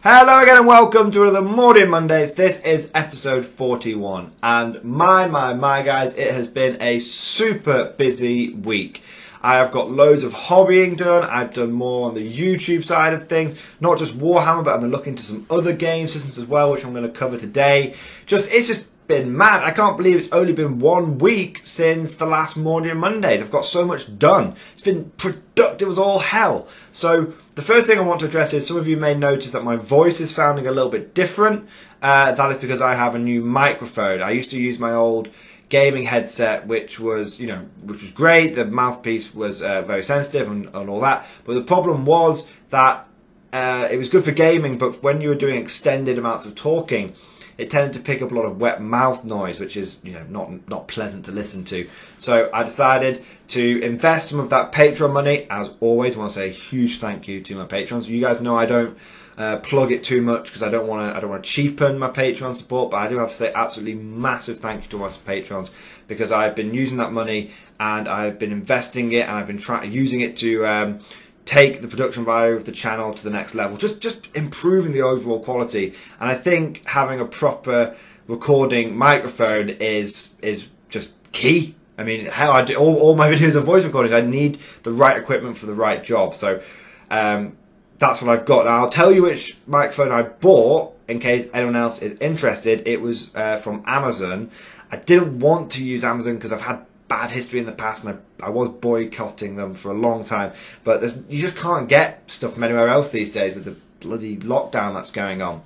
Hello again and welcome to another Mordian Mondays. This is episode 41 and my guys, it has been a super busy week. I have got loads of hobbying done. I've done more on the YouTube side of things, not just Warhammer, but I've been looking into some other game systems as well, which I'm going to cover today. It's just been mad. I can't believe it's only been 1 week since the last Mordian Mondays. I've got so much done. It's been productive as all hell. So the first thing I want to address is some of you may notice that my voice is sounding a little bit different. That is because I have a new microphone. I used to use my old gaming headset, which was great. The mouthpiece was very sensitive and all that. But the problem was that it was good for gaming, but when you were doing extended amounts of talking, it tended to pick up a lot of wet mouth noise, which is not pleasant to listen to. So I decided to invest some of that Patreon money. As always, I want to say a huge thank you to my patrons. You guys know I don't plug it too much because I don't want to cheapen my Patreon support, but I do have to say absolutely massive thank you to my patrons, because I've been using that money and I've been investing it and I've been using it to take the production value of the channel to the next level, just improving the overall quality. And I think having a proper recording microphone is just key. I mean, hell, I do all my videos are voice recordings. I need the right equipment for the right job. So that's what I've got. Now I'll tell you which microphone I bought in case anyone else is interested. It was from Amazon. I didn't want to use Amazon because I've had bad history in the past, and I was boycotting them for a long time. But you just can't get stuff from anywhere else these days with the bloody lockdown that's going on.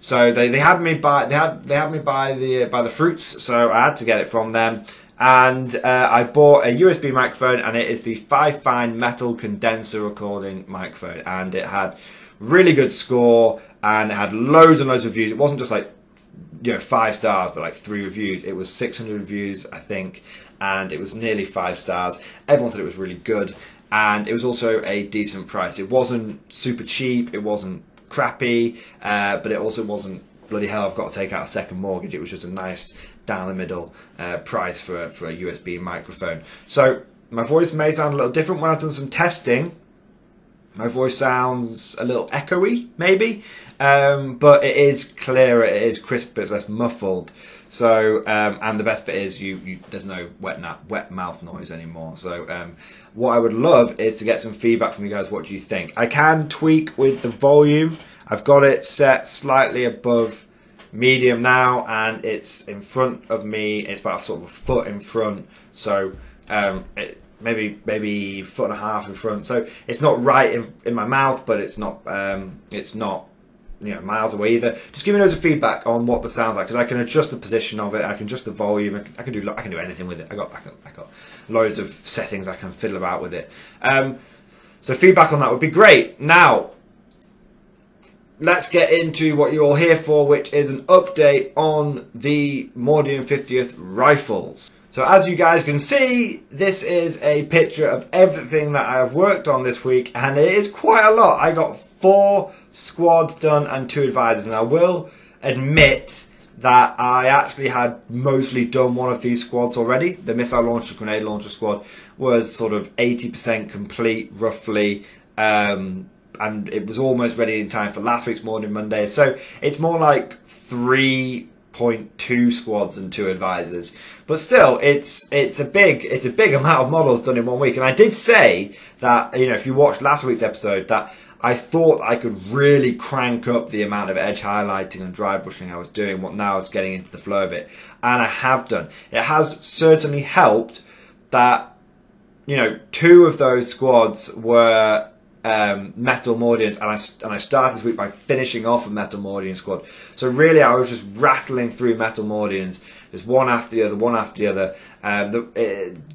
So they had me buy the fruits, so I had to get it from them. And I bought a USB microphone, and it is the Fifine metal condenser recording microphone, and it had really good score, and it had loads and loads of reviews. It wasn't just like 5 stars, but like 3 reviews. It was 600 reviews, I think, and it was nearly 5 stars. Everyone said it was really good, and it was also a decent price. It wasn't super cheap, it wasn't crappy, but it also wasn't bloody hell I've got to take out a second mortgage. It was just a nice down the middle price for a USB microphone. So my voice may sound a little different when I've done some testing. My voice sounds a little echoey, maybe, but it is clearer, it is crisper, it's less muffled. So, and the best bit is there's no wet mouth noise anymore. So, what I would love is to get some feedback from you guys. What do you think? I can tweak with the volume. I've got it set slightly above medium now, and it's in front of me. It's about sort of a foot in front. So, maybe a foot and a half in front. So it's not right in my mouth, but it's not miles away either. Just give me loads of feedback on what the sounds like, because I can adjust the position of it, I can adjust the volume, I can do anything with it. I got loads of settings I can fiddle about with it. So feedback on that would be great. Now let's get into what you're all here for, which is an update on the Mordian 50th rifles. So as you guys can see, this is a picture of everything that I have worked on this week, and it is quite a lot. I got 4 squads done and 2 advisors, and I will admit that I actually had mostly done one of these squads already. The missile launcher, grenade launcher squad was sort of 80% complete, roughly, and it was almost ready in time for last week's Mordian Monday. So it's more like 3.2 squads and 2 advisors, but still it's a big amount of models done in 1 week. And I did say that, if you watched last week's episode, that I thought I could really crank up the amount of edge highlighting and dry brushing I was doing. What now is getting into the flow of it, and I have done. It has certainly helped that 2 of those squads were Metal Mordians, and I started this week by finishing off a Metal Mordian squad. So really I was just rattling through Metal Mordians, just one after the other.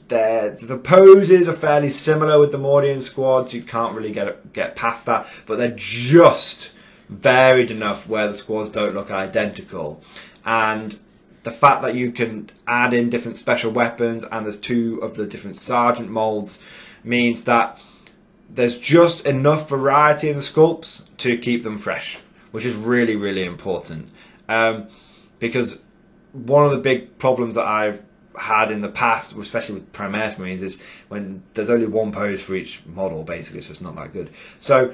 The poses are fairly similar with the Mordian squads. You can't really get past that, but they're just varied enough where the squads don't look identical. And the fact that you can add in different special weapons, and there's 2 of the different sergeant molds, means that there's just enough variety in the sculpts to keep them fresh, which is really, really important. Because one of the big problems that I've had in the past, especially with Primaris Marines, is when there's only one pose for each model, basically, so it's not that good. So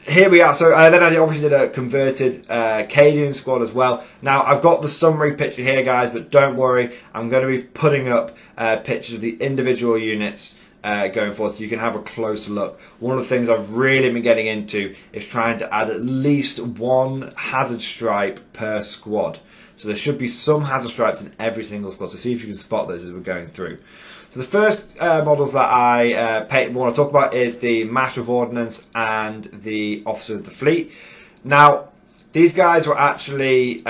here we are. So then I obviously did a converted Cadian squad as well. Now I've got the summary picture here, guys, but don't worry, I'm going to be putting up pictures of the individual units going forward, so you can have a closer look. One of the things I've really been getting into is trying to add at least one hazard stripe per squad. So there should be some hazard stripes in every single squad. So see if you can spot those as we're going through. So the first models that I want to talk about is the Master of Ordnance and the Officer of the Fleet. Now, these guys were actually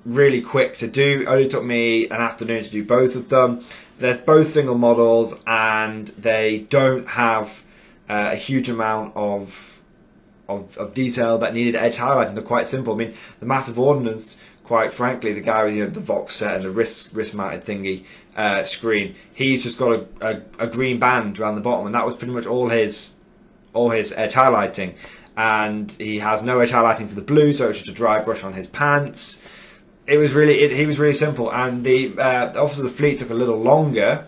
really quick to do. It only took me an afternoon to do both of them. They're both single models, and they don't have a huge amount of detail that needed edge highlighting. They're quite simple. I mean, the Master of Ordnance, quite frankly, the guy with the Vox set and the wrist mounted thingy screen, he's just got a green band around the bottom, and that was pretty much all his edge highlighting. And he has no edge highlighting for the blue, so it's just a dry brush on his pants. He was really simple, and the Officer of the Fleet took a little longer,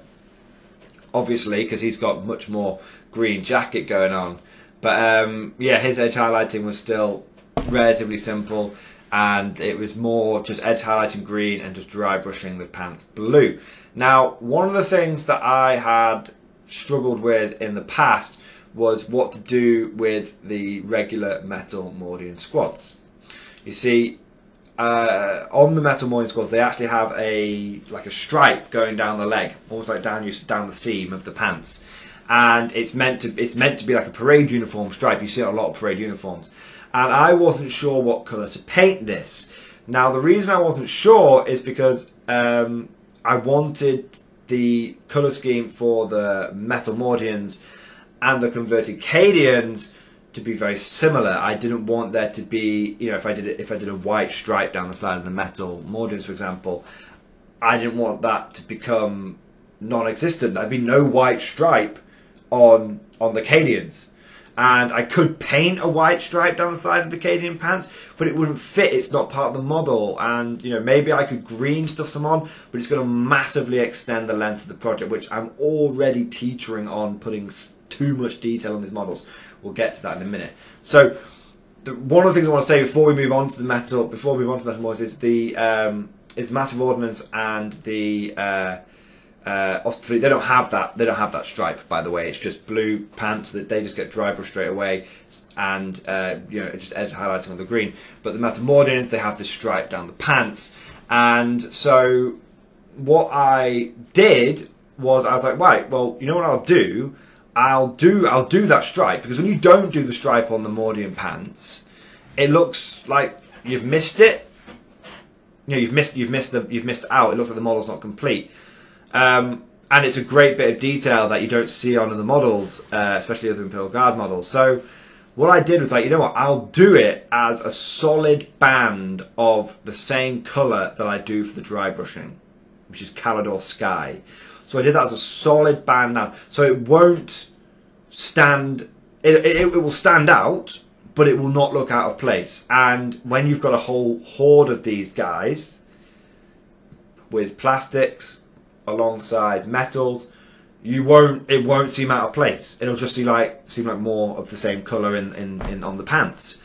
obviously, because he's got much more green jacket going on. But yeah, his edge highlighting was still relatively simple, and it was more just edge highlighting green and just dry brushing the pants blue. Now, one of the things that I had struggled with in the past was what to do with the regular Metal Mordian squads. You see, on the Metal Mordian squads, they actually have like a stripe going down the leg, almost like down the seam of the pants, and it's meant to be like a parade uniform stripe. You see it on a lot of parade uniforms, and I wasn't sure what colour to paint this. Now, the reason I wasn't sure is because I wanted the colour scheme for the Metal Mordians and the converted Cadians to be very similar. I didn't want there to be, you know, if I did a white stripe down the side of the Metal Mordians, for example, I didn't want that to become non-existent. There'd be no white stripe on the Cadians. And I could paint a white stripe down the side of the Cadian pants, but it wouldn't fit. It's not part of the model. And, you know, maybe I could green stuff some on, but it's going to massively extend the length of the project, which I'm already teetering on putting too much detail on these models. We'll get to that in a minute. So, one of the things I want to say before we move on to the Metal Mordians is the Massive Ordnance and the Fleet. They don't have that stripe, by the way. It's just blue pants that they just get dry brush straight away, and you know, just edge highlighting on the green. But the Metal Mordians, they have this stripe down the pants, and so what I did was I was like, right, well, you know what I'll do. I'll do that stripe, because when you don't do the stripe on the Mordian pants, it looks like you've missed it. You know, you've missed it out. It looks like the model's not complete. And it's a great bit of detail that you don't see on the models, especially other Imperial Guard models. So what I did was like, you know what, I'll do it as a solid band of the same colour that I do for the dry brushing, which is Caledor Sky. So I did that as a solid band now. So it won't stand, it will stand out, but it will not look out of place. And when you've got a whole horde of these guys with plastics alongside metals, it won't seem out of place. It'll just seem like more of the same colour in on the pants.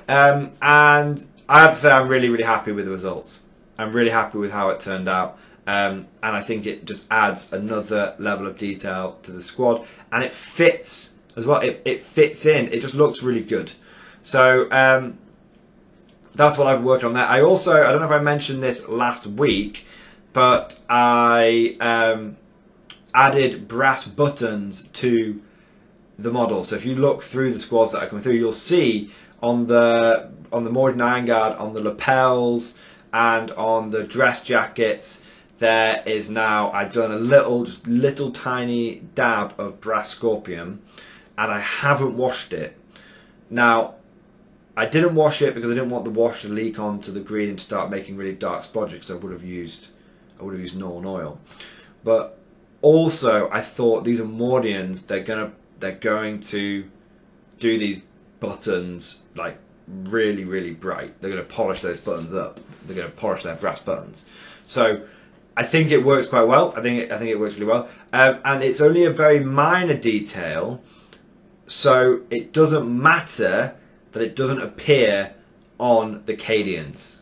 And I have to say, I'm really happy with the results. I'm really happy with how it turned out. And I think it just adds another level of detail to the squad, and it fits as well. It fits in. It just looks really good. So that's what I've worked on there. I don't know if I mentioned this last week, but I added brass buttons to the model. So if you look through the squads that are coming through, you'll see on the Mordian Iron Guard, on the lapels and on the dress jackets, there is now, I've done a little tiny dab of brass scorpion, and I haven't washed it. Now, I didn't wash it because I didn't want the wash to leak onto the green and start making really dark splodges, because I would have used Norn oil. But also, I thought these are Mordians. They're going to do these buttons like really bright. They're going to polish those buttons up. They're going to polish their brass buttons. So I think it works quite well. I think it works really well. And it's only a very minor detail, so it doesn't matter that it doesn't appear on the Cadians.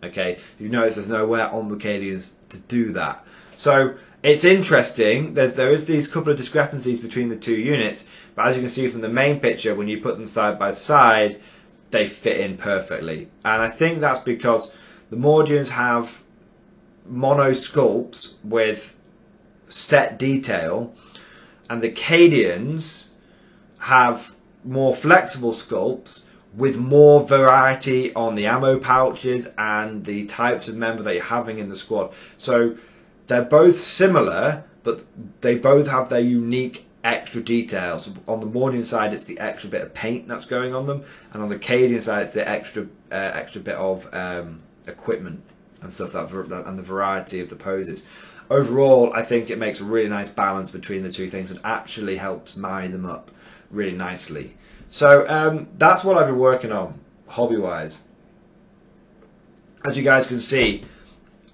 Okay, you notice there's nowhere on the Cadians to do that. So it's interesting. There is these couple of discrepancies between the two units, but as you can see from the main picture, when you put them side by side, they fit in perfectly. And I think that's because the Mordians have mono sculpts with set detail, and the Cadians have more flexible sculpts with more variety on the ammo pouches and the types of member that you're having in the squad. So they're both similar, but they both have their unique extra details. On the Mordian side, it's the extra bit of paint that's going on them, and on the Cadian side, it's the extra bit of equipment and stuff, and the variety of the poses. Overall, I think it makes a really nice balance between the two things and actually helps marry them up really nicely. So that's what I've been working on hobby-wise. As you guys can see,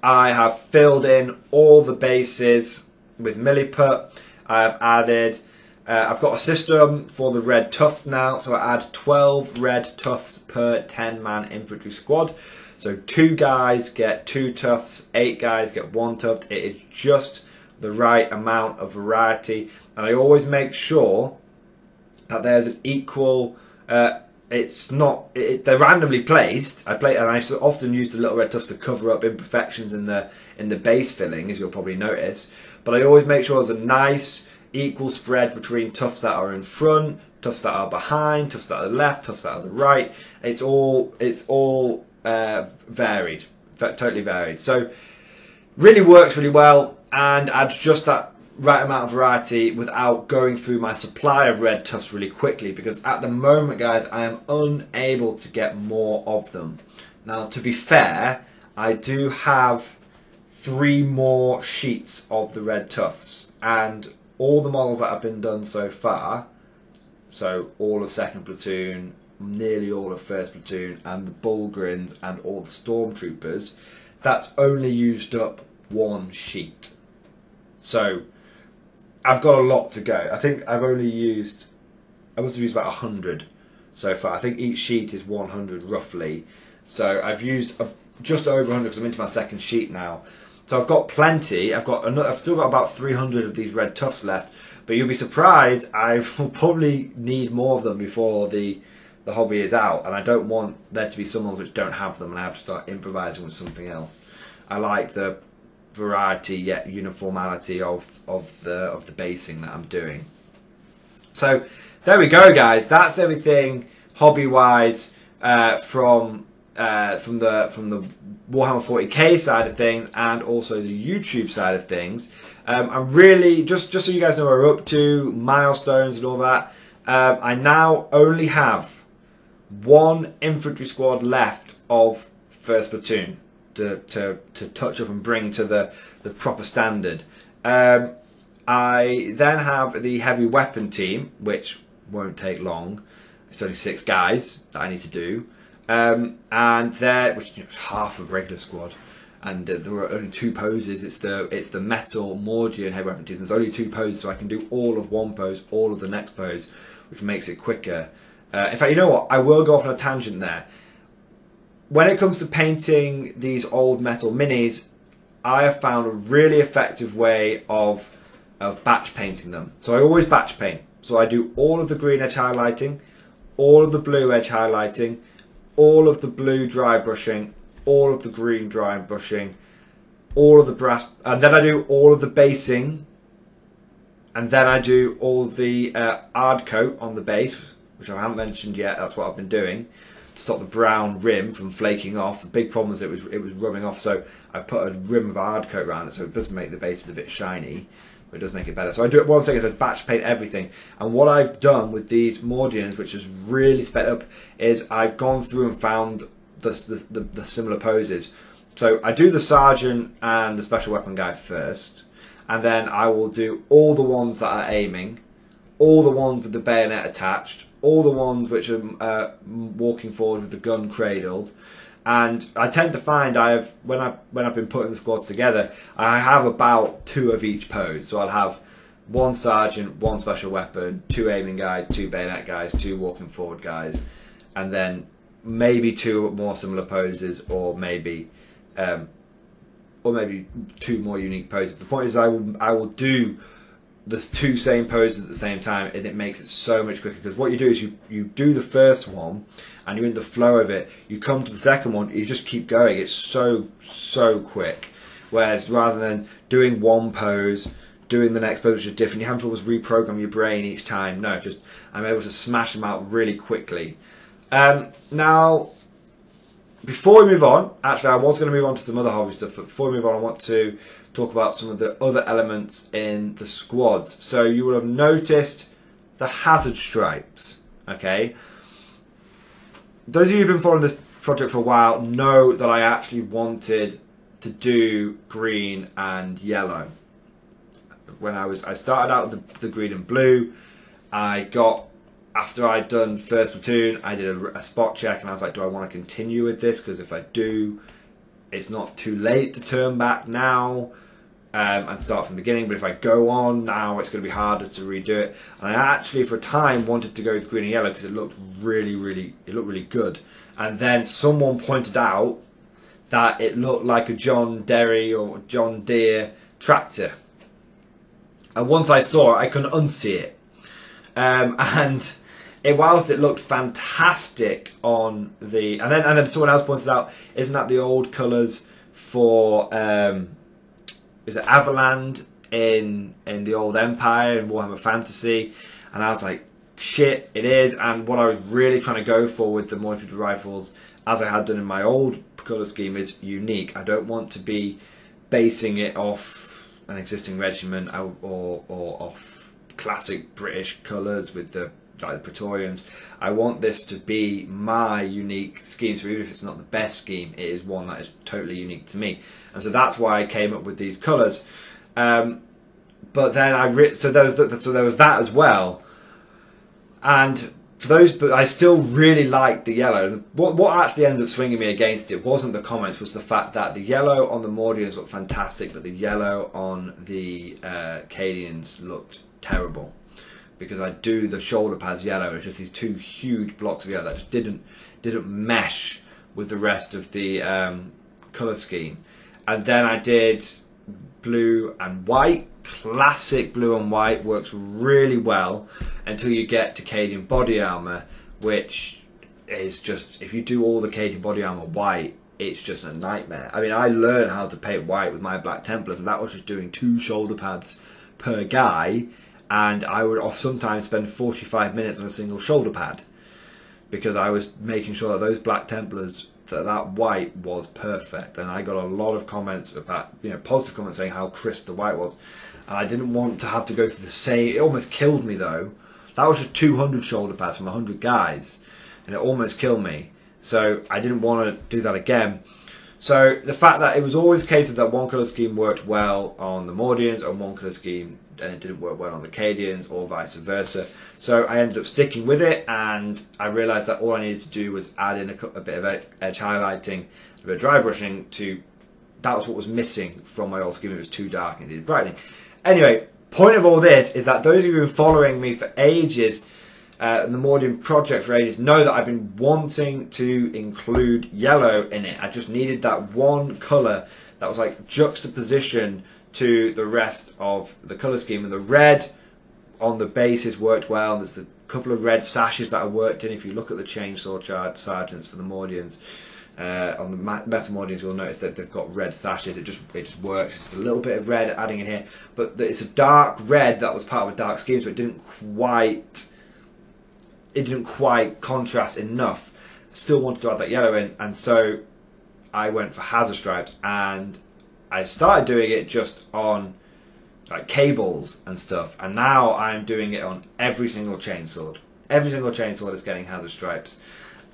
I have filled in all the bases with Milliput. I've added, I've got a system for the red tufts now, so I add 12 red tufts per 10-man infantry squad. So 2 guys get 2 tufts, 8 guys get 1 tuft. It is just the right amount of variety, and I always make sure that there's an equal. It's not. They're randomly placed. I often use the little red tufts to cover up imperfections in the base filling, as you'll probably notice. But I always make sure there's a nice equal spread between tufts that are in front, tufts that are behind, tufts that are left, tufts that are the right. It's all varied, totally varied. So really works really well and adds just that right amount of variety without going through my supply of red tufts really quickly, because at the moment, guys, I am unable to get more of them. Now, to be fair, I do have 3 more sheets of the red tufts, and all the models that have been done so far, so all of 2nd Platoon, nearly all of 1st Platoon, and the Bulgarins and all the Stormtroopers, that's only used up 1 sheet. So I've got a lot to go. I think I must have used about 100 so far. I think each sheet is 100 roughly. So I've used just over 100 because I'm into my 2nd sheet now. So I've got plenty. I've still got about 300 of these red tufts left. But you'll be surprised, I will probably need more of them before the hobby is out. And I don't want there to be some ones which don't have them and I have to start improvising with something else. I like the variety yet uniformity of the basing that I'm doing. So there we go, guys. That's everything hobby wise from the Warhammer 40k side of things and also the YouTube side of things. I'm really just so you guys know where we're up to, milestones and all that. I now only have 1 infantry squad left of 1st Platoon to touch up and bring to the proper standard. I then have the heavy weapon team, which won't take long. It's only 6 guys that I need to do, and which is half of regular squad. And there are only 2 poses. It's the metal Mordian heavy weapon team. There's only 2 poses, so I can do all of one pose, all of the next pose, which makes it quicker. In fact, you know what? I will go off on a tangent there. When it comes to painting these old metal minis, I have found a really effective way of batch painting them. So I always batch paint. So I do all of the green edge highlighting, all of the blue edge highlighting, all of the blue dry brushing, all of the green dry brushing, all of the brass, and then I do all of the basing, and then I do all the hard coat on the base, which I haven't mentioned yet. That's what I've been doing to stop the brown rim from flaking off. The big problem is it was rubbing off, so I put a rim of hard coat around it, so it doesn't make the bases a bit shiny, but it does make it better. So I do it. What I'm saying is I batch paint everything, and what I've done with these Mordians, which has really sped up, is I've gone through and found the similar poses. So I do the sergeant and the special weapon guy first, and then I will do all the ones that are aiming, all the ones with the bayonet attached, all the ones which are walking forward with the gun cradled. And I tend to find when I've been putting the squads together, I have about 2 of each pose. So I'll have one sergeant, one special weapon, 2 aiming guys, 2 bayonet guys, 2 walking forward guys, and then maybe 2 more similar poses, or maybe 2 more unique poses. The point is, I will do the 2 same poses at the same time, and it makes it so much quicker. Because what you do is you do the first one, and you're in the flow of it. You come to the second one, you just keep going. It's so quick. Whereas rather than doing one pose, doing the next pose which is different, you have to always reprogram your brain each time. No, just I'm able to smash them out really quickly. Now, before we move on, actually I was going to move on to some other hobby stuff, but before we move on, I want to talk about some of the other elements in the squads. So you will have noticed the hazard stripes, okay? Those of you who've been following this project for a while know that I actually wanted to do green and yellow. When I started out with the green and blue, after I'd done first platoon, I did a spot check, and I was like, do I want to continue with this? Because if I do, it's not too late to turn back now and start from the beginning. But if I go on now, it's going to be harder to redo it. And I actually, for a time, wanted to go with green and yellow because it looked really good. And then someone pointed out that it looked like a John Derry or John Deere tractor. And once I saw it, I couldn't unsee it. Whilst it looked fantastic on the, and then someone else pointed out, isn't that the old colours for is it Avaland in the old Empire and Warhammer Fantasy? And I was like, shit, it is. And what I was really trying to go for with the Modern Infantry rifles, as I had done in my old colour scheme, is unique. I don't want to be basing it off an existing regiment or off classic British colours with the Praetorians. I want this to be my unique scheme, so even if it's not the best scheme, it is one that is totally unique to me. And so that's why I came up with these colours. But then so there was that as well. And for those, but I still really liked the yellow. What actually ended up swinging me against it wasn't the comments, was the fact that the yellow on the Mordians looked fantastic, but the yellow on the Cadians looked terrible. Because I do the shoulder pads yellow, it's just these 2 huge blocks of yellow that just didn't mesh with the rest of the colour scheme. And then I did blue and white. Classic blue and white works really well until you get to Cadian body armour, which is just, if you do all the Cadian body armour white, it's just a nightmare. I mean, I learned how to paint white with my Black Templars, and that was just doing 2 shoulder pads per guy. And I would sometimes spend 45 minutes on a single shoulder pad because I was making sure that those Black Templars, that white was perfect. And I got a lot of comments about, positive comments saying how crisp the white was. And I didn't want to have to go through the same. It almost killed me though. That was just 200 shoulder pads from 100 guys, and it almost killed me. So I didn't want to do that again. So the fact that it was always a case of that one colour scheme worked well on the Mordians, and one colour scheme and it didn't work well on the Cadians, or vice versa. So I ended up sticking with it, and I realised that all I needed to do was add in a bit of edge highlighting, a bit of dry brushing that was what was missing from my old scheme. It was too dark and needed brightening. Anyway, point of all this is that those of you who've been following me for ages, and the Mordian project for ages, know that I've been wanting to include yellow in it. I just needed that one colour that was like juxtaposition to the rest of the colour scheme. And the red on the bases worked well, and there's a couple of red sashes that I worked in. If you look at the chainsaw sergeants for the Mordians, on the Meta Mordians, you'll notice that they've got red sashes. It just works. It's just a little bit of red adding in here, but it's a dark red that was part of a dark scheme, so it didn't quite contrast enough. Still wanted to add that yellow in, and so I went for hazard stripes, and I started doing it just on like cables and stuff, and now I'm doing it on every single chainsword. Every single chainsword is getting hazard stripes,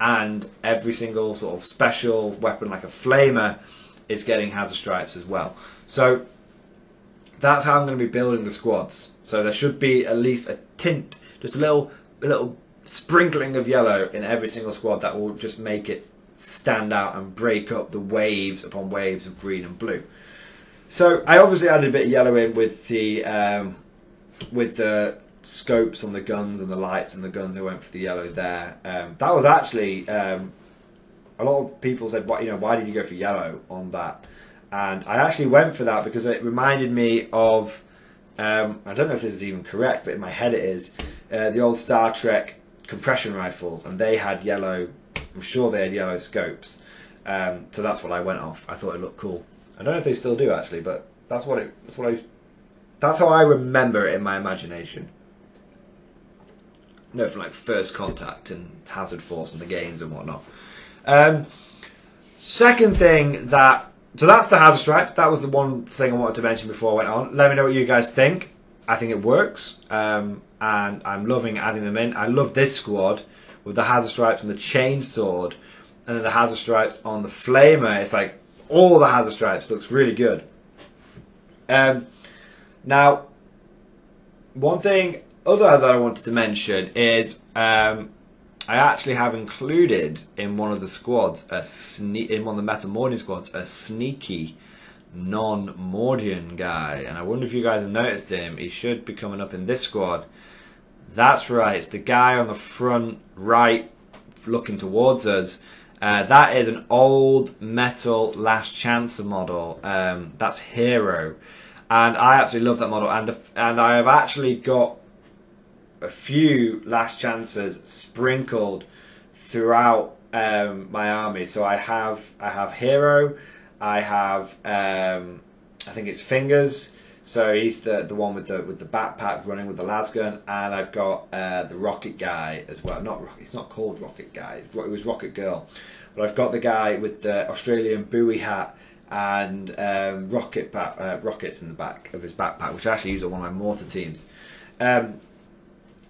and every single sort of special weapon like a flamer is getting hazard stripes as well. So that's how I'm going to be building the squads. So there should be at least a tint, just a little sprinkling of yellow in every single squad that will just make it stand out and break up the waves upon waves of green and blue. So I obviously added a bit of yellow in with the with the scopes on the guns and the lights and the guns. I went for the yellow there. That was actually a lot of people said, why did you go for yellow on that? And I actually went for that because it reminded me of, I don't know if this is even correct, but in my head it is, the old Star Trek compression rifles, and they had yellow, I'm sure they had yellow scopes. So that's what I went off. I thought it looked cool. I don't know if they still do actually, but that's how I remember it in my imagination. No, from like First Contact and Hazard Force and the games and whatnot. Second thing so that's the Hazard Stripes. That was the one thing I wanted to mention before I went on. Let me know what you guys think. I think it works, and I'm loving adding them in. I love this squad with the Hazard Stripes and the Chainsword, and then the Hazard Stripes on the Flamer. It's like all the Hazard Stripes looks really good. Now, one thing other that I wanted to mention is I actually have included in one of the squads, in one of the Meta Mordian squads, a sneaky non-Mordian guy. And I wonder if you guys have noticed him. He should be coming up in this squad. That's right, it's the guy on the front right looking towards us. That is an old metal Last Chancer model. That's Hero. And I absolutely love that model. And I have actually got a few Last Chancers sprinkled throughout my army. So I have Hero, I have I think it's Fingers, so he's the one with the backpack running with the lasgun, and I've got the Rocket Guy as well. It's not called Rocket Guy. It was Rocket Girl, but I've got the guy with the Australian buoy hat and rockets in the back of his backpack, which I actually use on one of my mortar teams.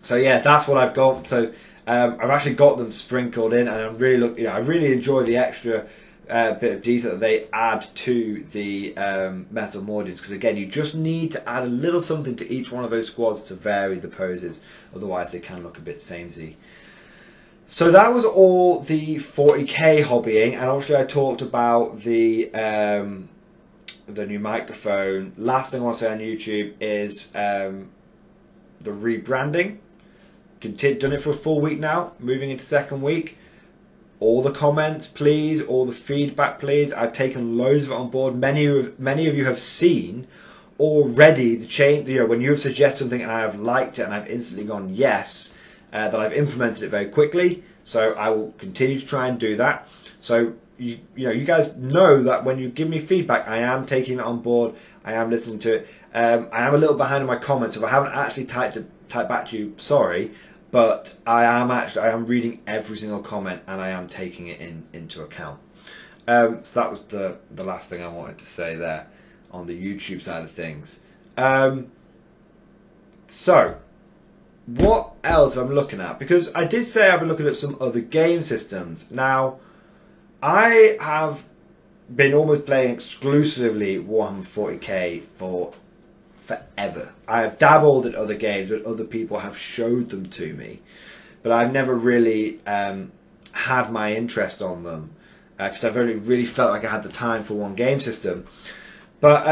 So yeah, that's what I've got. So I've actually got them sprinkled in, and I'm really I really enjoy the extra bit of detail that they add to the Metal Mordians, because again, you just need to add a little something to each one of those squads to vary the poses. Otherwise, they can look a bit samey. So that was all the 40k hobbying, and obviously I talked about the new microphone. Last thing I want to say on YouTube is the rebranding. Done it for a full week now, moving into second week. All the comments, please, all the feedback, please. I've taken loads of it on board. Many of you have seen already the change. When you have suggested something and I have liked it and I've instantly gone yes, that I've implemented it very quickly. So I will continue to try and do that. So you guys know that when you give me feedback, I am taking it on board. I am listening to it. I am a little behind on my comments. If I haven't actually typed back to you, sorry. But I am reading every single comment and I am taking it into account. So that was the last thing I wanted to say there on the YouTube side of things. So what else am I looking at? Because I did say I've been looking at some other game systems. Now, I have been almost playing exclusively Warhammer 40k for forever. I have dabbled in other games when other people have showed them to me, but I've never really had my interest on them because I've only really felt like I had the time for one game system. But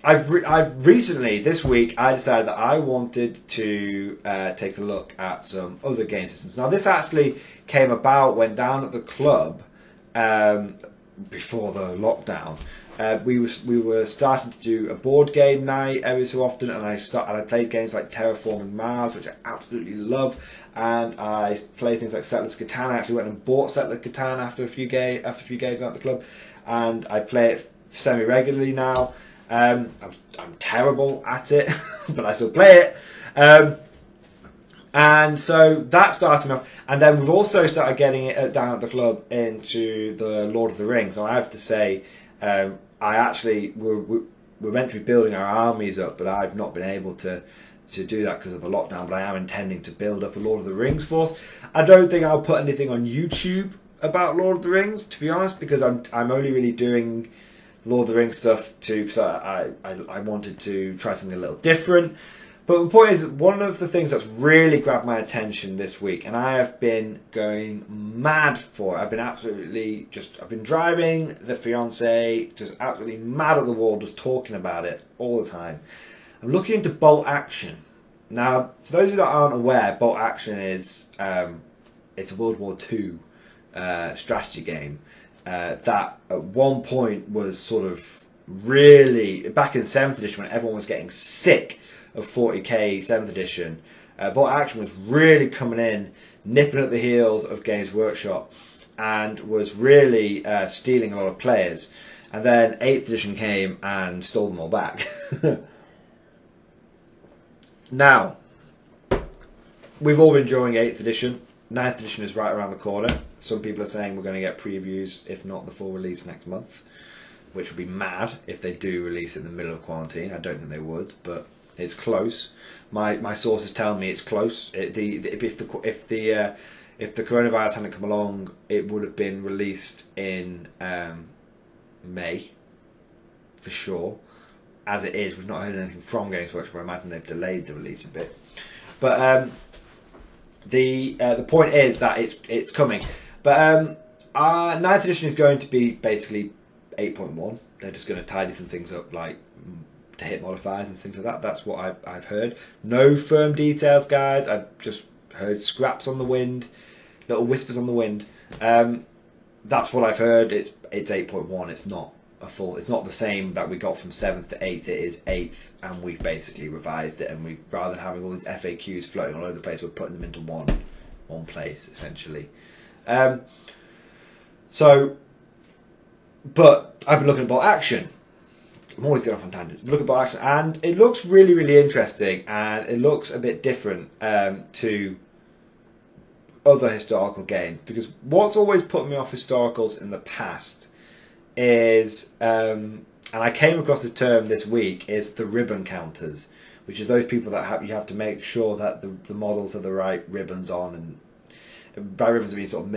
I've recently, this week, I decided that I wanted to take a look at some other game systems. Now, this actually came about when down at the club before the lockdown. We were starting to do a board game night every so often, and I played games like Terraforming Mars, which I absolutely love, and I played things like Settlers Catan. I actually went and bought Settlers Catan after a few games at the club, and I play it semi regularly now. I'm terrible at it, but I still play it. And so that started me off, and then we've also started getting it down at the club into the Lord of the Rings. So I have to say, we're meant to be building our armies up, but I've not been able to do that because of the lockdown. But I am intending to build up a Lord of the Rings force. I don't think I'll put anything on YouTube about Lord of the Rings, to be honest, because I'm only really doing Lord of the Rings stuff because I wanted to try something a little different. But the point is, one of the things that's really grabbed my attention this week, and I have been going mad for it. I've been driving the fiance just absolutely mad at the wall, just talking about it all the time. I'm looking into Bolt Action. Now, for those of you that aren't aware, Bolt Action is it's a World War II strategy game that at one point was sort of really, back in 7th edition when everyone was getting sick of 40k 7th edition, Bolt Action was really coming in, nipping at the heels of Games Workshop, and was really stealing a lot of players. And then 8th edition came and stole them all back. Now, we've all been enjoying 8th edition. 9th edition is right around the corner. Some people are saying we're going to get previews, if not the full release, next month, which would be mad if they do release it in the middle of quarantine. I don't think they would, but it's close. My sources tell me it's close. If the coronavirus hadn't come along, it would have been released in May, for sure. As it is, we've not heard anything from Games Workshop. I imagine they've delayed the release a bit. But the point is that it's coming. But 9th edition is going to be basically 8.1. They're just going to tidy some things up, like to hit modifiers and things like that. That's what I've heard. No firm details, guys. I've just heard scraps on the wind, little whispers on the wind. That's what I've heard. It's 8.1. It's not a full. It's not the same that we got from 7th to 8th. It is 8th, and we've basically revised it. And we, rather than having all these FAQs floating all over the place, we're putting them into one place essentially. But I've been looking at Bolt Action. I'm always going off on tangents. Look at Bolt Action, and it looks really, really interesting, and it looks a bit different to other historical games, because what's always put me off historicals in the past is, and I came across this term this week, is the ribbon counters, which is those people that you have to make sure that the models have the right ribbons on, and by ribbons I mean sort of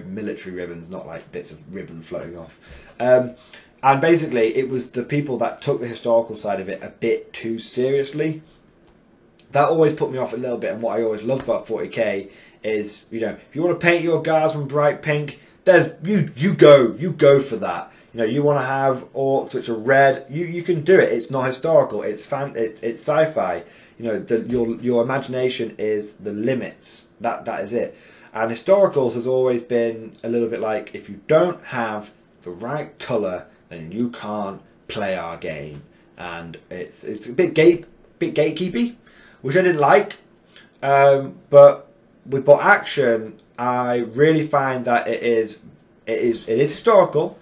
military ribbons, not like bits of ribbon floating off. And basically, it was the people that took the historical side of it a bit too seriously. That always put me off a little bit, and what I always loved about 40k is, if you want to paint your guardsmen bright pink, you go for that. You want to have orcs which are red, you can do it. It's not historical. It's sci-fi. Your imagination is the limits. That is it. And historicals has always been a little bit like, if you don't have the right colour, then you can't play our game. And it's a bit gatekeepy, which I didn't like. But with Bolt Action, I really find that it is historical,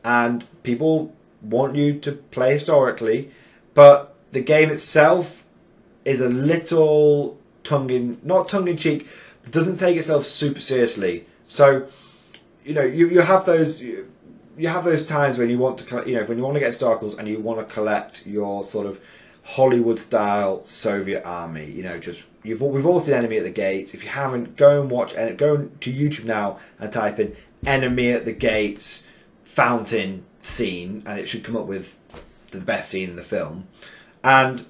and people want you to play historically, but the game itself is a little not tongue in cheek, but doesn't take itself super seriously. So you have those. You have those times when you want to, when you want to get historicals and you want to collect your sort of Hollywood-style Soviet army. We've all seen Enemy at the Gates. If you haven't, go and watch. Go to YouTube now and type in "Enemy at the Gates fountain scene," and it should come up with the best scene in the film. And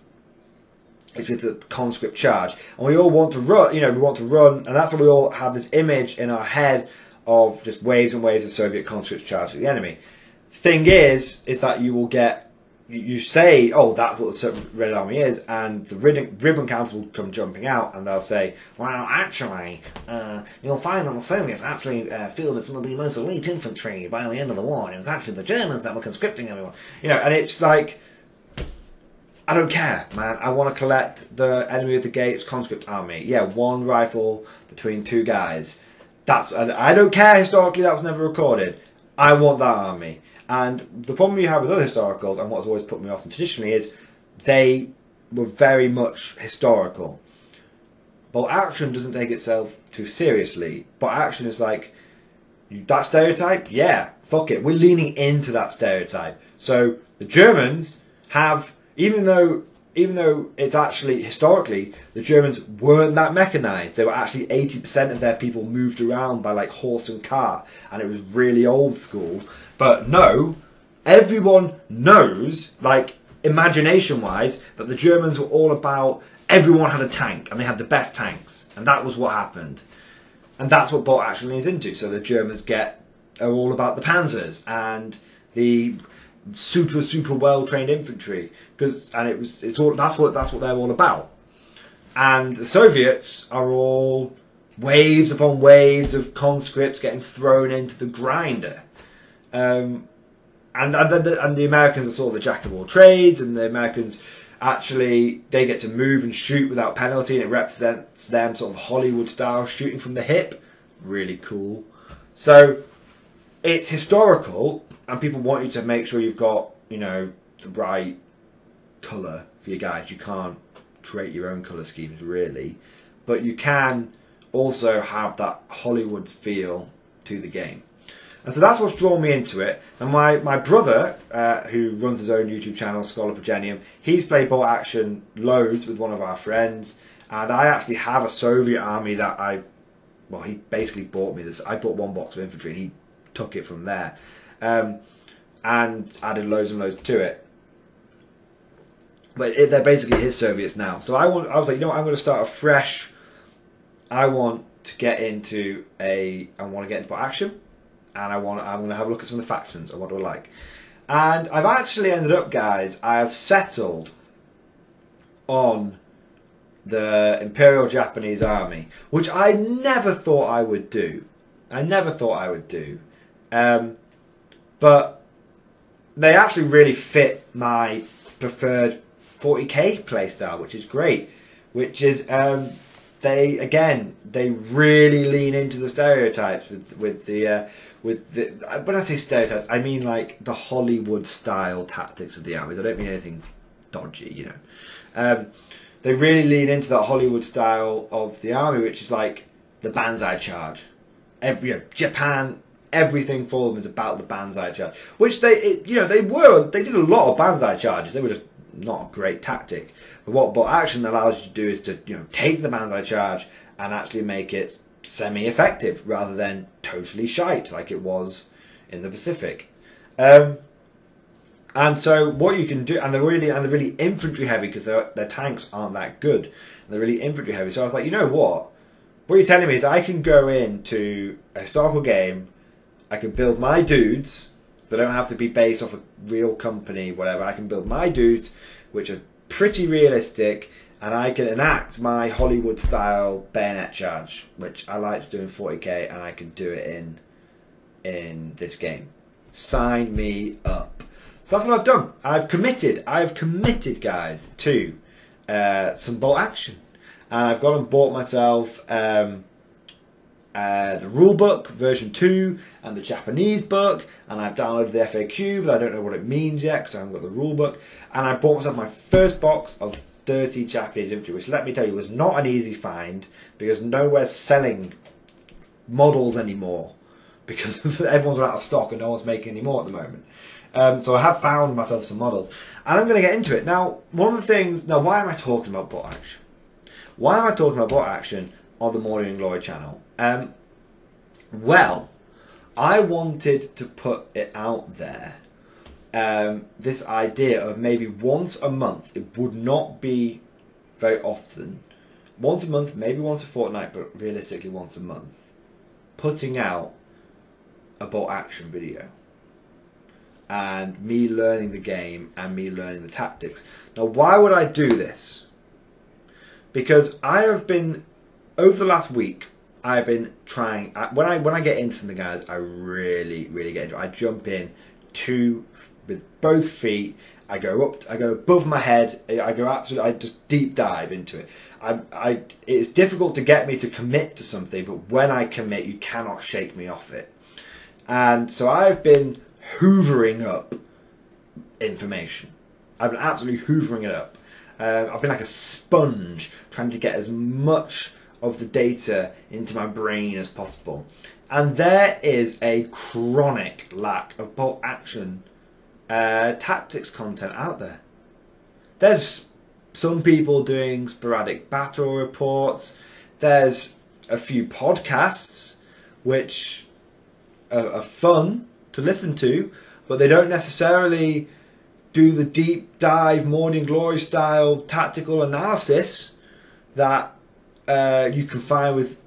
it's with the conscript charge, and we all want to run. We want to run, and that's why we all have this image in our head of just waves and waves of Soviet conscripts charging the enemy. Thing is that you will get, you say, oh, that's what the Red Army is, and the ribbon counters will come jumping out, and they'll say, well, actually, you'll find that the Soviets actually fielded some of the most elite infantry by the end of the war, and it was actually the Germans that were conscripting everyone. And it's like, I don't care, man. I want to collect the Enemy of the Gates conscript army. Yeah, one rifle between two guys. I don't care historically, that was never recorded. I want that army. And the problem you have with other historicals, and what's always put me off them traditionally, is they were very much historical. Bolt Action doesn't take itself too seriously. Bolt Action is like, that stereotype? Yeah, fuck it. We're leaning into that stereotype. So the Germans have, even though it's actually, historically, the Germans weren't that mechanised. They were actually 80% of their people moved around by like horse and cart, and it was really old school. But no, everyone knows, like imagination-wise, that the Germans were all about, everyone had a tank, and they had the best tanks. And that was what happened. And that's what Bolt Action leans into. So the Germans are all about the panzers, and super well trained infantry, that's what they're all about. And the Soviets are all waves upon waves of conscripts getting thrown into the grinder. And the Americans are sort of the jack of all trades, and the Americans actually, they get to move and shoot without penalty, and it represents them sort of Hollywood style shooting from the hip. Really cool. So it's historical, and people want you to make sure you've got, you know, the right colour for your guys. You can't create your own colour schemes really, but you can also have that Hollywood feel to the game. And so that's what's drawn me into it. And my brother, who runs his own YouTube channel, Scholar Progenium, he's played Bolt Action loads with one of our friends. And I actually have a Soviet army that he basically bought me this. I bought one box of infantry and he took it from there. And added loads and loads to it. But they're basically his Soviets now. So I was like, you know what, I'm going to start afresh. I want to get into Bolt Action. And I'm going to have a look at some of the factions and what do I like. And I've actually ended up, guys, I have settled on the Imperial Japanese Army, which I never thought I would do. But they actually really fit my preferred 40k playstyle, which is great. Which is, they really lean into the stereotypes with the when I say stereotypes, I mean like the Hollywood style tactics of the armies. I don't mean anything dodgy, you know. They really lean into that Hollywood style of the army, which is like the Banzai Charge. Japan, everything for them is about the Banzai Charge, which they did a lot of Banzai Charges. They were just not a great tactic. But what Bolt Action allows you to do is to take the Banzai Charge and actually make it semi-effective rather than totally shite like it was in the Pacific. And so what you can do, and they're really infantry heavy because their tanks aren't that good. They're really infantry heavy. So I was like, you know what you're telling me is I can go into a historical game, I can build my dudes, so they don't have to be based off a real company, whatever. I can build my dudes, which are pretty realistic, and I can enact my Hollywood style bayonet charge, which I like to do in 40k, and I can do it in this game. Sign me up. So that's what I've done. I've committed, guys, to some Bolt Action, and I've gone and bought myself the rule book version 2 and the Japanese book, and I've downloaded the FAQ, but I don't know what it means yet because I haven't got the rule book. And I bought myself my first box of 30 Japanese infantry, which, let me tell you, was not an easy find because nowhere's selling models anymore because everyone's run out of stock and no one's making any more at the moment. So I have found myself some models, and I'm going to get into it now. One of the things now, why am I talking about Bolt Action? Why am I talking about Bolt Action on the Morning Glory channel? Well, I wanted to put it out there. This idea of maybe once a month, it would not be very often, once a month, maybe once a fortnight, but realistically once a month, putting out a Bolt Action video. And me learning the game and me learning the tactics. Now, why would I do this? Because I have been, over the last week, I've been trying, when I get into something, guys, I really get into it. I jump in with both feet. I go above my head. I just deep dive into it. It's difficult to get me to commit to something, but when I commit, you cannot shake me off it. And so I've been hoovering up information. I've been absolutely hoovering it up. I've been like a sponge trying to get as much of the data into my brain as possible. And there is a chronic lack of Bolt Action tactics content out there. There's some people doing sporadic battle reports. There's a few podcasts which are fun to listen to, but they don't necessarily do the deep dive Morning Glory style tactical analysis that you can find with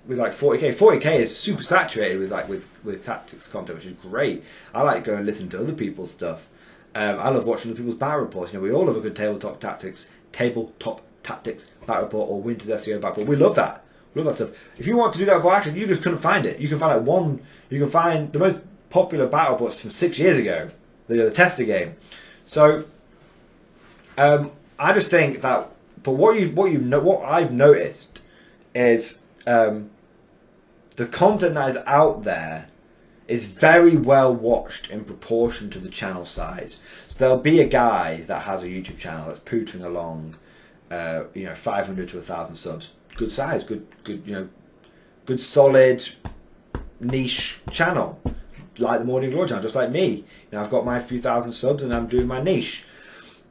like 40k. 40k is super saturated with tactics content, which is great. I like going and listen to other people's stuff. I love watching other people's battle reports. We all love a good tabletop tactics battle report or Winter's SEO battle report. We love that. We love that stuff. If you want to do that for action, you just couldn't find it. You can find you can find the most popular battle reports from 6 years ago. The tester game. So I just think that. But what I've noticed is the content that is out there is very well watched in proportion to the channel size. So there'll be a guy that has a YouTube channel that's pootering along, 500 to 1,000 subs. Good size, good solid niche channel, like the Morning Glory channel, just like me. I've got my few thousand subs and I'm doing my niche.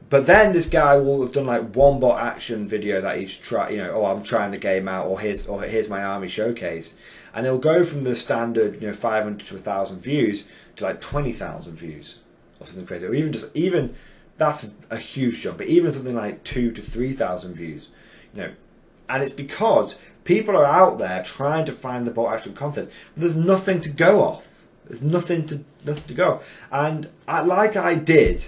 But then this guy will have done like one bot action video that he's I'm trying the game out, or here's my army showcase, and it'll go from the standard 500 to 1,000 views to like 20,000 views or something crazy, or even that's a huge jump. But even something like 2,000 to 3,000 views, and it's because people are out there trying to find the bot action content, but there's nothing to go off. There's nothing to go off. And like I did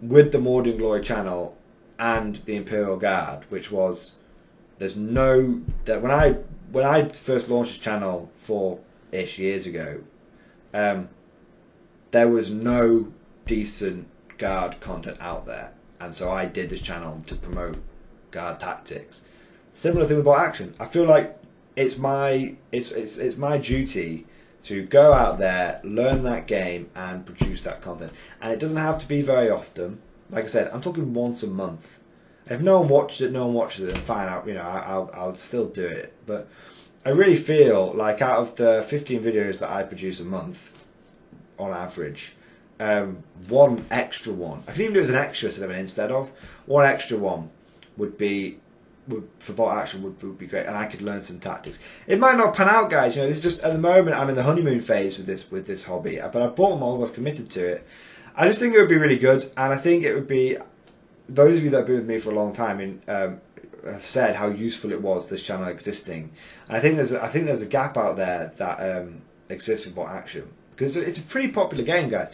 with the Morden Glory channel and the Imperial Guard, which was when I first launched this channel 4-ish years ago, there was no decent Guard content out there, and so I did this channel to promote Guard tactics. Similar thing with bot action. I feel like it's my duty to go out there, learn that game, and produce that content. And it doesn't have to be very often. Like I said, I'm talking once a month. If no one watches it, no one watches it, and fine, I'll still do it. But I really feel like out of the 15 videos that I produce a month, on average, one extra one, I could even do it as an extra instead of one extra one for bot action would be great, and I could learn some tactics. It might not pan out, guys. This is just at the moment I'm in the honeymoon phase with this hobby, but I've bought models, I've committed to it. I just think it would be really good, and I think it would be, those of you that have been with me for a long time have said how useful it was, this channel existing. And I think there's a gap out there that exists with bot action, because it's a pretty popular game, guys.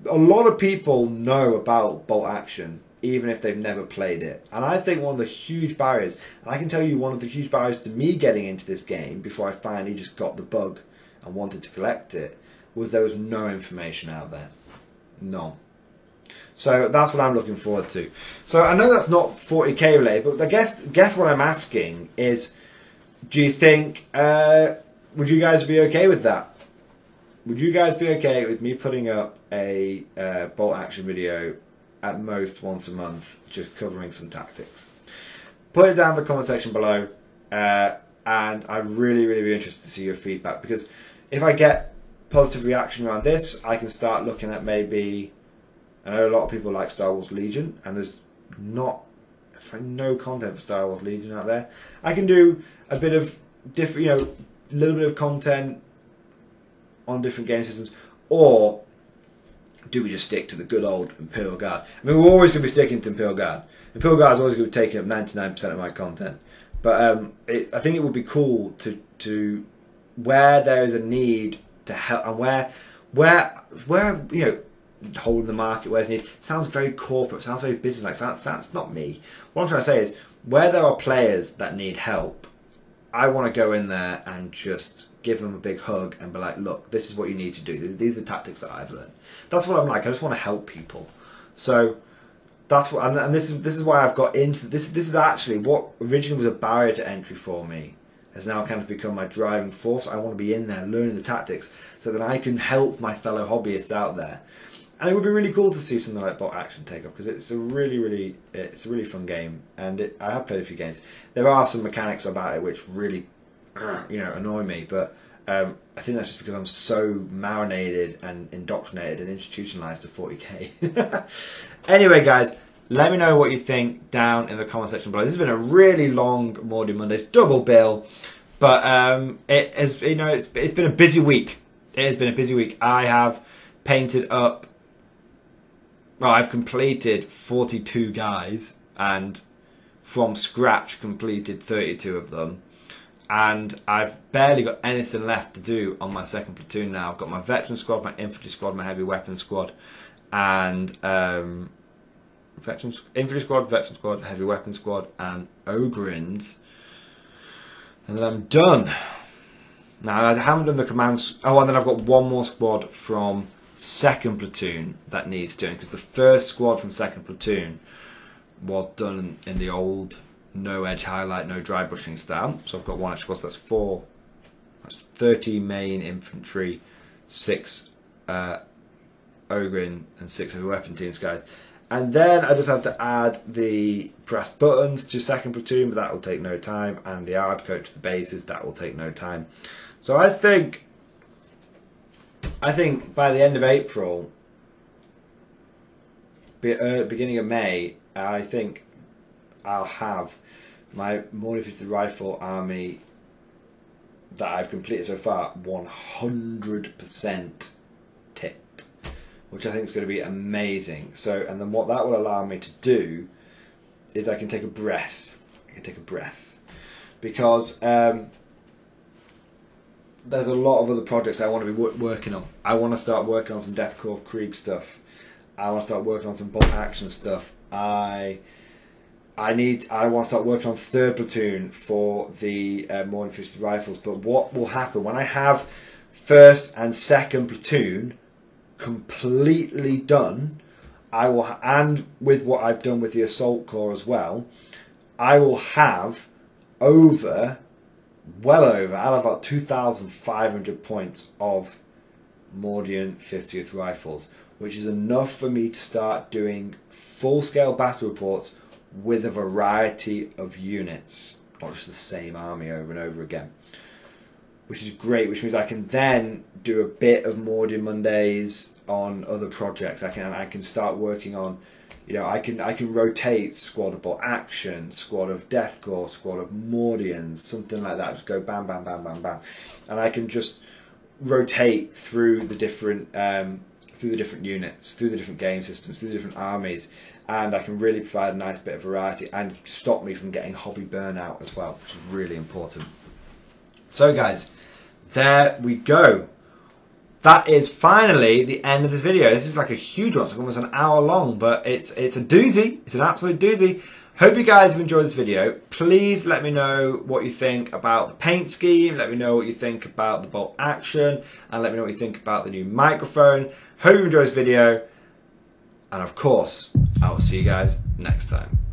A lot of people know about bot action, even if they've never played it. And I think one of the huge barriers, and I can tell you one of the huge barriers to me getting into this game before I finally just got the bug and wanted to collect it, was there was no information out there. None. So that's what I'm looking forward to. So I know that's not 40k related, but I guess what I'm asking is, do you think, would you guys be okay with that? Would you guys be okay with me putting up a bolt action video at most once a month, just covering some tactics? Put it down in the comment section below, and I'd really be interested to see your feedback, because if I get positive reaction around this, I can start looking at maybe, I know a lot of people like Star Wars Legion, and it's like no content for Star Wars Legion out there. I can do a bit of different, a little bit of content on different game systems, or do we just stick to the good old Imperial Guard? I mean, we're always going to be sticking to Imperial Guard. Imperial Guard is always going to be taking up 99% of my content. But I think it would be cool to where there is a need to help, and where holding the market, where's needed. It sounds very corporate, sounds very business-like. That's not me. What I'm trying to say is, where there are players that need help, I want to go in there and just give them a big hug and be like, look, this is what you need to do. These are the tactics that I've learned. That's what I'm like. I just want to help people. So that's what, and this is why I've got into this. This is actually what originally was a barrier to entry for me, has now kind of become my driving force. I want to be in there learning the tactics so that I can help my fellow hobbyists out there. And it would be really cool to see something like bot action take off, because it's a really fun game, and I have played a few games. There are some mechanics about it which really annoy me, but I think that's just because I'm so marinated and indoctrinated and institutionalized to 40k. Anyway, guys, let me know what you think down in the comment section below. This has been a really long Morning Mondays double bill, but it's been a busy week. It has been a busy week. I have painted up. Well, I've completed 42 guys, and from scratch completed 32 of them. And I've barely got anything left to do on my second platoon now. I've got my veteran squad, my infantry squad, my heavy weapons squad, and infantry squad, veteran squad, heavy weapon squad, and Ogrins, and then I'm done. Now I haven't done the commands. Oh, and then I've got one more squad from second platoon that needs doing, because the first squad from second platoon was done in the old no edge highlight, no dry brushing style. So I've got one extra squad, so that's 30 main infantry, 6 Ogrin, and 6 heavy weapon teams, guys. And then I just have to add the brass buttons to second platoon, but that will take no time, and the hard coat to the bases, that will take no time. So I think by the end of April, beginning of May, I think I'll have my Morning 50th Rifle Army that I've completed so far 100% ticked, which I think is going to be amazing. So, and then what that will allow me to do is I can take a breath. Because there's a lot of other projects I want to be working on. I want to start working on some Death Korps Krieg stuff. I want to start working on some bolt action stuff. I want to start working on 3rd platoon for the Morning 50th Rifles. But what will happen when I have 1st and 2nd platoon completely done, and with what I've done with the Assault Corps as well, I will have I'll have about 2,500 points of Mordian 50th Rifles, which is enough for me to start doing full-scale battle reports with a variety of units, not just the same army over and over again, which is great, which means I can then do a bit of Mordian Mondays on other projects. I can start working on, I can rotate squad of bolt action, squad of Death Korps, squad of Mordians, something like that. Just go bam, bam, bam, bam, bam, and I can just rotate through the different units, through the different game systems, through the different armies, and I can really provide a nice bit of variety and stop me from getting hobby burnout as well, which is really important. So guys, there we go. That is finally the end of this video. This is like a huge one. It's like almost an hour long, but it's a doozy. It's an absolute doozy. Hope you guys have enjoyed this video. Please let me know what you think about the paint scheme. Let me know what you think about the bolt action, and let me know what you think about the new microphone. Hope you enjoyed this video, and of course, I will see you guys next time.